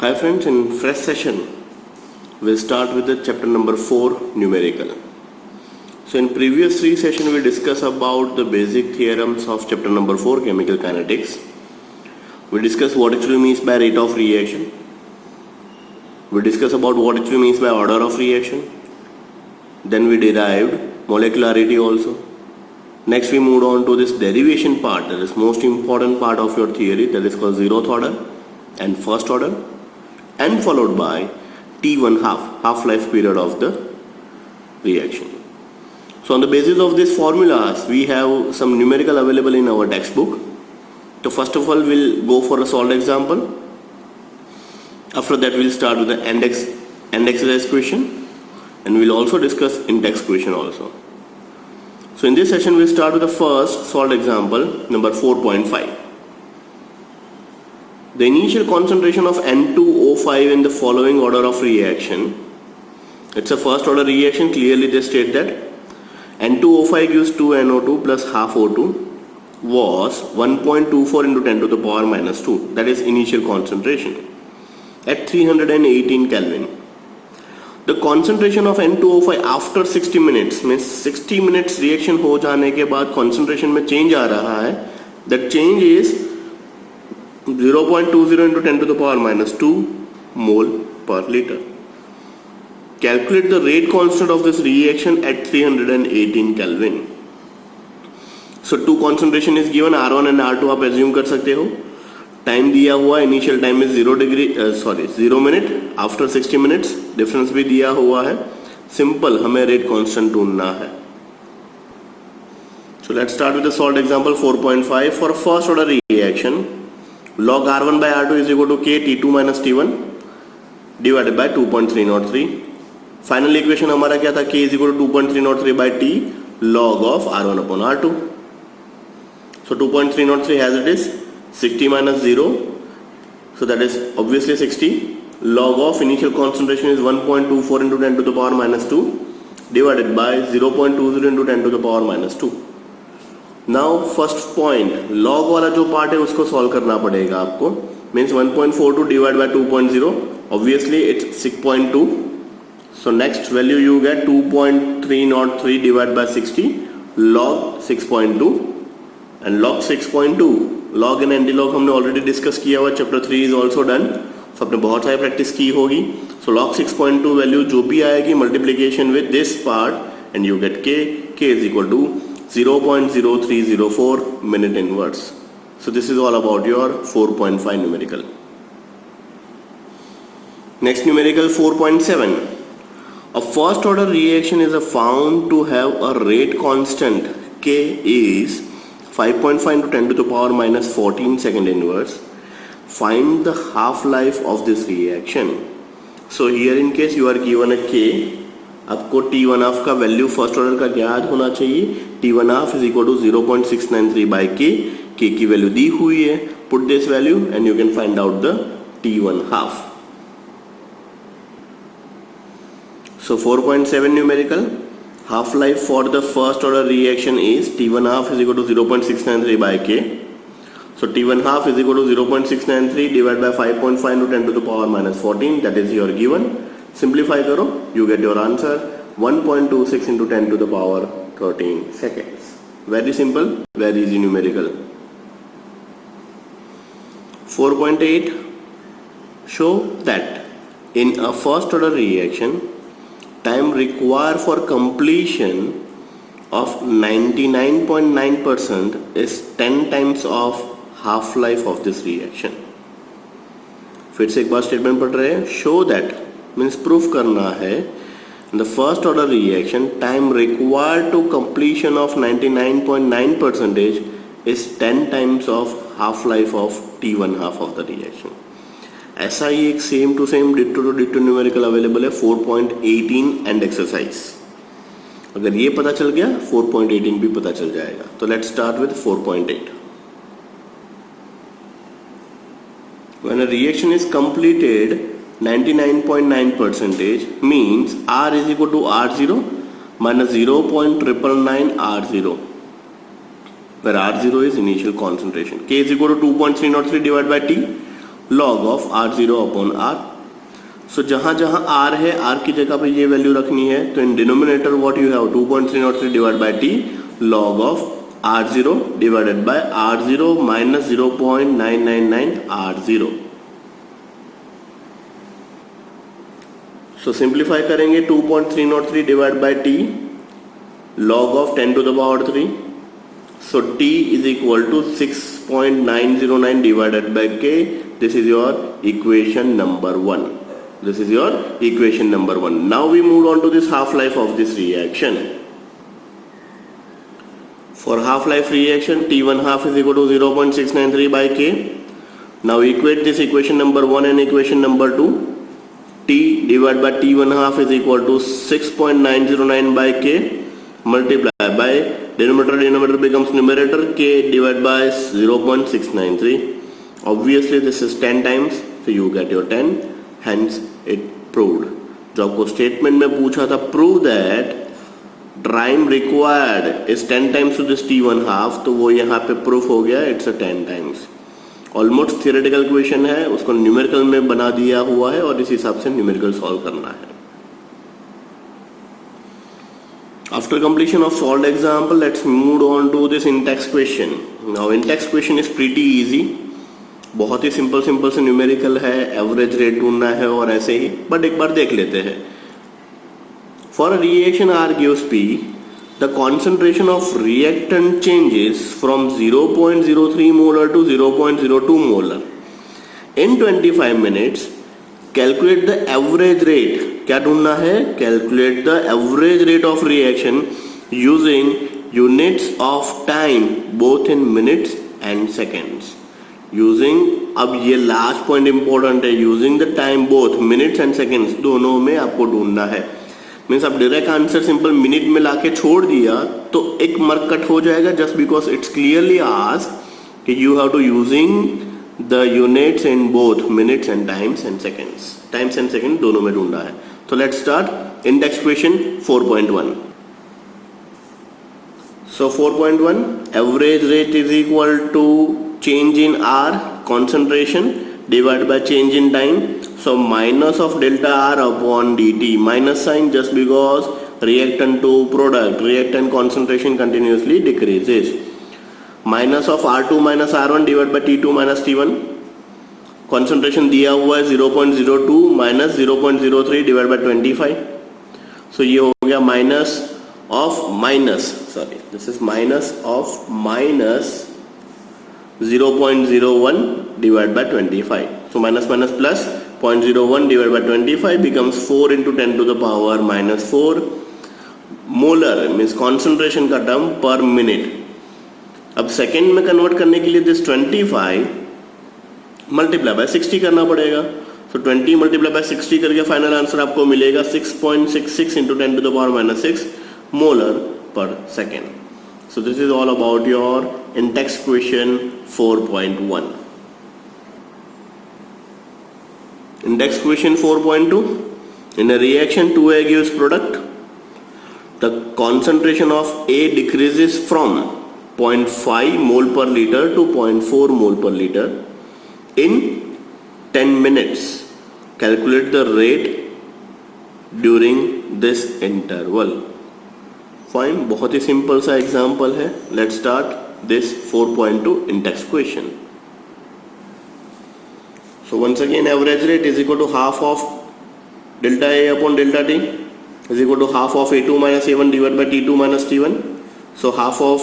Hi friends, in fresh session we'll start with the chapter number 4 numerical. So in previous 3 sessions we discussed about the basic theorems of chapter number 4 chemical kinetics. We discussed what actually means by rate of reaction. We discussed about what actually means by order of reaction. Then we derived molecularity also. Next we moved on to this derivation part, that is most important part of your theory, that is called zeroth order and first order, and followed by T1 half-life period of the reaction. So on the basis of these formulas, we have some numerical available in our textbook. So first of all, we'll go for a solved example. After that, we'll start with the end exercise question, and we'll also discuss index question also. So in this session, we'll start with the first solved example, number 4.5. The initial concentration of N2O5 in the following order of reaction. It's a first order reaction. Clearly they state that N2O5 gives 2NO2 plus half O2 was 1.24 into 10 to the power minus 2. That is initial concentration at 318 Kelvin. The concentration of N2O5 after 60 minutes means 60 minutes reaction हो जाने के बाद concentration में change आ रहा है. That change is 0.20 into 10 to the power minus 2 mole per liter. Calculate the rate constant of this reaction at 318 Kelvin. So two concentration is given, R1 and R2 आप assume कर सकते हो. Time दिया हुआ, initial time is 0 minute, after 60 minutes, difference भी दिया हुआ है. Simple, हमें rate constant ढूंढना है. So let's start with the solved example 4.5 for first order reaction. Log R1 by R2 is equal to K T2 minus T1 divided by 2.303. Final equation हमारा क्या था? K is equal to 2.303 by T log of R1 upon R2. So 2.303 as it is 60 minus 0. So that is obviously 60. Log of initial concentration is 1.24 into 10 to the power minus 2 divided by 0.20 into 10 to the power minus 2. Now first point log वाला जो part है उसको solve करना पड़ेगा आपको. Means 1.42 divide by 2.0 obviously it's 6.2. So next value you get 2.303 divide by 60 log 6.2 and log 6.2 log and anti log हमने already discuss किया हुआ. Chapter 3 is also done. So आपने बहुत सारी प्रैक्टिस की होगी. सो लॉग 6.2 वैल्यू जो भी आएगी multiplication with this part and you get K is equal to 0.0304 minute inverse. So this is all about your 4.5 numerical. Next numerical 4.7. A first order reaction is found to have a rate constant K is 5.5 into 10 to the power minus 14 second inverse. Find the half life of this reaction. So here in case you are given a K, आपको T1 half का value first order का याद होना चाहिए. T1 half is equal to 0.693 by K. K की value दी हुई है. Put this value and you can find out the T1 half. So 4.7 numerical half life for the first order reaction is T1 half is equal to 0.693 by K. So T1 half is equal to 0.693 divided by 5.5 into 10 to the power minus 14. That is your given. Simplify करो, you get your answer 1.26 into 10 to the power 13 seconds. Very simple, very easy numerical. 4.8 show that in a first order reaction, time required for completion of 99.9% is 10 times of half life of this reaction. फिर से एक बार statement पढ़ रहे हैं. show that means proof करना है the first order reaction time required to completion of 99.9% is 10 times of half life of T1 half of the reaction. ऐसा ही एक same to same ditto to ditto numerical available है 4.18 and exercise. अगर ये पता चल गया 4.18 भी पता चल जाएगा. तो let's start with 4.8. When a reaction is completed 99.9% means R is equal to R0 minus 0.999 R0, where R0 is initial concentration. K is equal to 2.303 divided by T log of R0 upon R. So जहाँ जहाँ R है, R की जगह पे ये value रखनी है, तो in denominator what you have 2.303 divide bye T log of R0 divided by R0 minus 0.999 R0. So simplify करेंगे 2.303 divided by T log of 10 to the power 3. So T is equal to 6.909 divided by K. This is your equation number 1. This is your equation number 1. Now we move on to this half-life of this reaction. For half-life reaction, T1 half is equal to 0.693 by K. Now equate this equation number 1 and equation number 2. T divided by T1 half is equal to 6.909 by K. Multiply by denominator becomes numerator, K divided by 0.693. Obviously this is 10 times, so you get your 10. Hence it proved. जो आपको statement में पूछा था, prove that time required is 10 times to this T1 half, तो वो यहाँ पे proof हो गया, it's a 10 times. Almost theoretical question है, उसको न्यूमेरिकल में बना दिया हुआ है और इस हिसाब से न्यूमेरिकल सॉल्व करना है. After completion of solved example, let's move on to this in-text question. Now in-text question is pretty easy. बहुत ही सिंपल से न्यूमेरिकल है, एवरेज रेट ढूंढना है और ऐसे ही, बट एक बार देख लेते हैं. For a reaction R gives P, the concentration of reactant changes from 0.03 molar to 0.02 molar. In 25 minutes, calculate the average rate. क्या ढूंढना है? Calculate the average rate of reaction using units of time both in minutes and seconds. Using, अब ये last point important है, using the time both minutes and seconds, दोनों में आपको ढूंढना है. मीन्स आप डायरेक्ट आंसर सिंपल मिनट में लाके छोड़ दिया तो एक मार्क कट हो जाएगा, just because it's clearly asked कि you have to using the units in both minutes and times and seconds. Times and second दोनों में ढूंढना है. तो let's start index question 4.1. So 4.1, average rate is equal to change in R, concentration, divided by change in time. So minus of delta R upon dt, minus sign just because reactant to product, reactant concentration continuously decreases. Minus of R2 minus R1 divided by T2 minus T1. Concentration दिया हुआ है 0.02 minus 0.03 divided by 25. So ये हो गया minus of minus, sorry, this is minus of minus 0.01 divided by 25. So minus minus plus 0.01 divided by 25 becomes 4 into 10 to the power minus 4 molar, means concentration का term पर minute. अब second में convert करने के लिए दिस 25 मल्टीप्लाई बाय 60 करना पड़ेगा. तो 20 मल्टीप्लाई बाय 60 करके फाइनल आंसर आपको मिलेगा 6.66 into 10 to the power minus 6 molar per second. So this is all about your in-text question 4.1. Index question 4.2. In a reaction 2A gives product, the concentration of A decreases from 0.5 mole per liter to 0.4 mole per liter in 10 minutes. Calculate the rate during this interval. Fine, बहुत ही simple सा example है. Let's start this 4.2 in-text question. So once again, average rate is equal to half of delta A upon delta T is equal to half of A2 minus A1 divided by T2 minus T1. So half of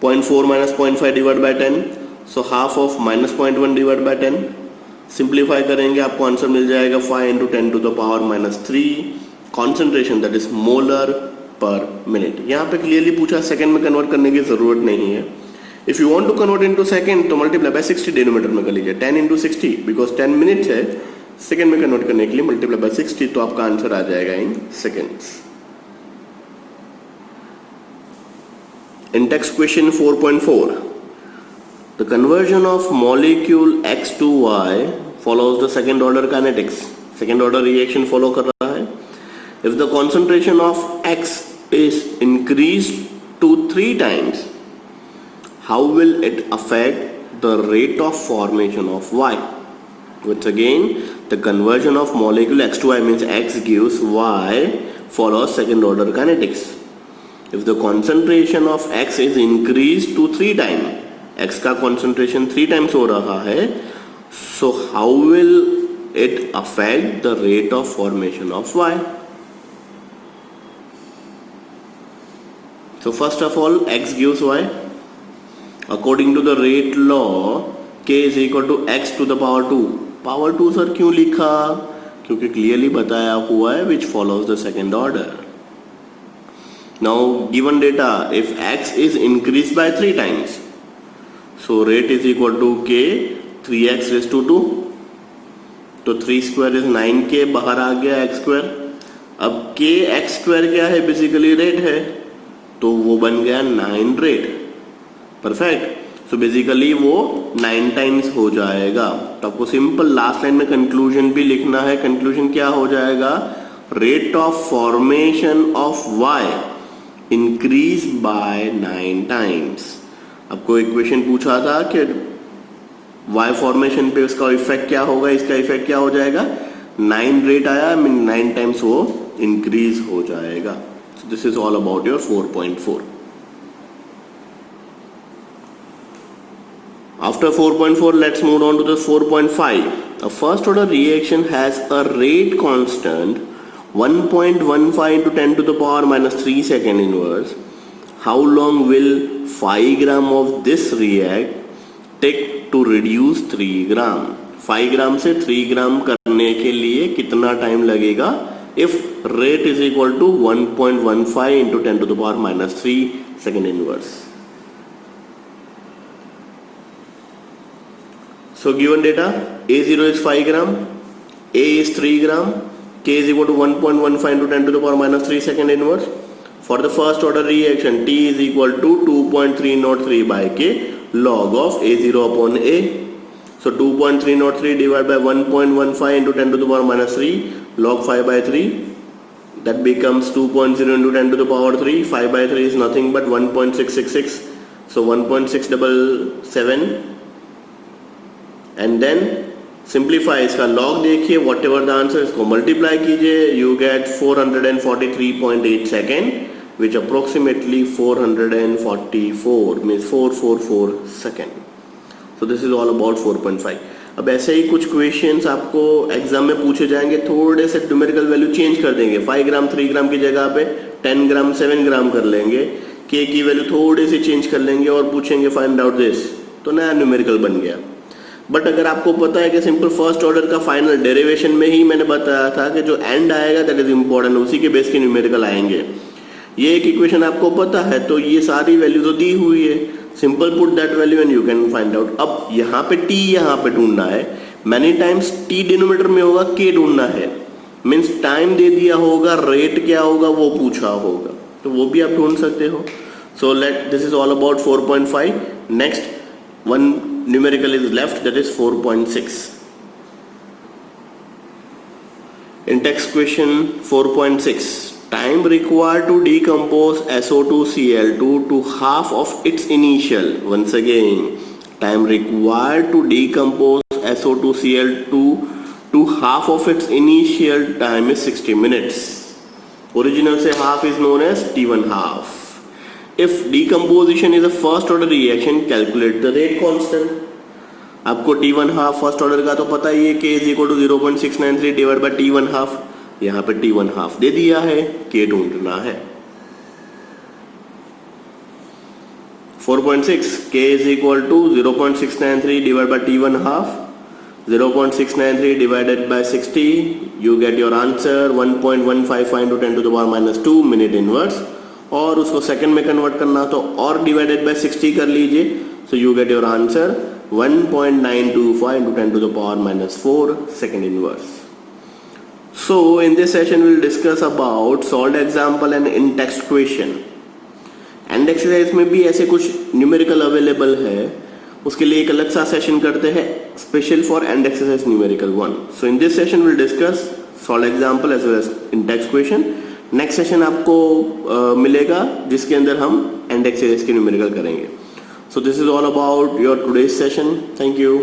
0.4 minus 0.5 divided by 10. So half of minus 0.1 divided by 10. Simplify करेंगे आपको answer मिल जाएगा 5 into 10 to the power minus 3. Concentration that is molar per minute. यहाँ पे clearly पूछा second में convert करने की जरूरत नहीं है. If you want to convert into second तो मल्टीप्लाई बाय 60 डिनोमिनेटर में कर लीजिए. 10 into 60 बिकॉज 10 मिनट्स है. सेकेंड में कन्वर्ट करने के लिए मल्टीप्लाई बाय 60 तो आपका आंसर आ जाएगा in seconds. In-text question 4.4. The conversion of molecule X to Y follows the second order kinetics. Second order reaction follow कर रहा है. If the concentration of X is increased to 3 times, how will it affect the rate of formation of Y? Once again, the conversion of molecule x to y means x gives y follows second order kinetics. If the concentration of x is increased to 3 times, x का concentration 3 times हो रहा है, so how will it affect the rate of formation of y? So first of all, x gives y. According to the rate law, k is equal to x to the power 2. Power 2 sir क्यों लिखा? क्योंकि clearly बताया हुआ है which follows the second order. Now given data, if x is increased by 3 times, so rate is equal to k 3x raised to 2. तो 3 square is 9k, बाहर आ गया x square. अब k x square क्या है? Basically rate है, तो वो बन गया 9 रेट. परफेक्ट. सो बेसिकली वो 9 टाइम्स हो जाएगा. तो आपको सिंपल लास्ट लाइन में कंक्लूजन भी लिखना है. कंक्लूजन क्या हो जाएगा? Rate of formation of y increase by 9 times. आपको एक क्वेश्चन पूछा था कि y फॉर्मेशन पे उसका इफेक्ट क्या होगा, इसका इफेक्ट क्या हो जाएगा? 9 रेट आया, 9 टाइम्स वो इंक्रीज हो जाएगा. सो this is all about your 4.4. After 4.4, let's move on to the 4.5. A first order reaction has a rate constant 1.15 into 10 to the power minus 3 second inverse. How long will 5 gram of this react take to reduce 3 gram? 5 gram से 3 gram करने के लिए कितना time लगेगा? If rate is equal to 1.15 into 10 to the power minus 3 second inverse. So given data, A0 is 5 gram, A is 3 gram, K is equal to 1.15 into 10 to the power minus 3 second inverse. For the first order reaction, T is equal to 2.303 by K log of A0 upon A. So 2.303 divided by 1.15 into 10 to the power minus 3 log 5 by 3. That becomes 2.0 into 10 to the power 3. 5 by 3 is nothing but 1.666. So 1.677. And then simplify, इसका log देखिए, whatever the answer, इसको multiply कीजिए, you get 443.8 second which approximately 444 means 444 second. So this is all about 4.5. अब ऐसे ही कुछ questions आपको exam में पूछे जाएंगे, थोड़े से न्यूमेरिकल वैल्यू चेंज कर देंगे. 5 ग्राम 3 ग्राम की जगह पे 10 ग्राम 7 ग्राम कर लेंगे, के की वैल्यू थोड़ी सी चेंज कर लेंगे और पूछेंगे फाइंड आउट दिस, तो नया न्यूमेरिकल बन गया. बट अगर आपको पता है कि सिंपल फर्स्ट ऑर्डर का फाइनल डेरिवेशन में ही मैंने बताया था कि जो एंड आएगा दैट इज इंपॉर्टेंट, उसी के बेस के न्यूमेरिकल आएंगे. ये एक इक्वेशन आपको पता है, तो ये सारी वैल्यू तो दी हुई है, simple put that value and you can find out. अब यहाँ पे टी यहाँ पे ढूंढना है, मैनी टाइम्स टी डिनोमिनेटर में होगा, के ढूंढना है, मीन्स टाइम दे दिया होगा, रेट क्या होगा वो पूछा होगा, तो वो भी आप ढूंढ सकते हो. So let this is all about 4.5. Next one numerical is left, that is 4.6. In text question 4.6, time required to decompose SO2Cl2 to half of its initial. Once again, time required to decompose SO2Cl2 to half of its initial time is 60 minutes. Original से half is known as T1 half. If decomposition is a first order reaction, calculate the rate constant. आपको T1 half first order का तो पता ही है, K is equal to 0.693 divided by T1 half. यहाँ पे T1 half दे दिया है, K ढूंढना है. 4.6, K is equal to 0.693 divided by T1 half. 0.693 divided by 60, you get your answer 1.155 into 10 to the power minus 2 minute inverse. और उसको second में convert करना तो और डिवाइडेड बाय 60 कर लीजिए, so you get your answer 1.925 into 10 to the power minus 4 second inverse. So in this session we will discuss about solved example and in text question. And exercise में भी ऐसे कुछ numerical available है, उसके लिए एक अलग सा सेशन करते हैं special for and exercise numerical 1. So in this session will discuss solve example as well as in text question. Next session आपको मिलेगा जिसके अंदर हम एंड एक्सरसाइज के न्यूमेरिकल करेंगे. सो this is all about your today's session. Thank you.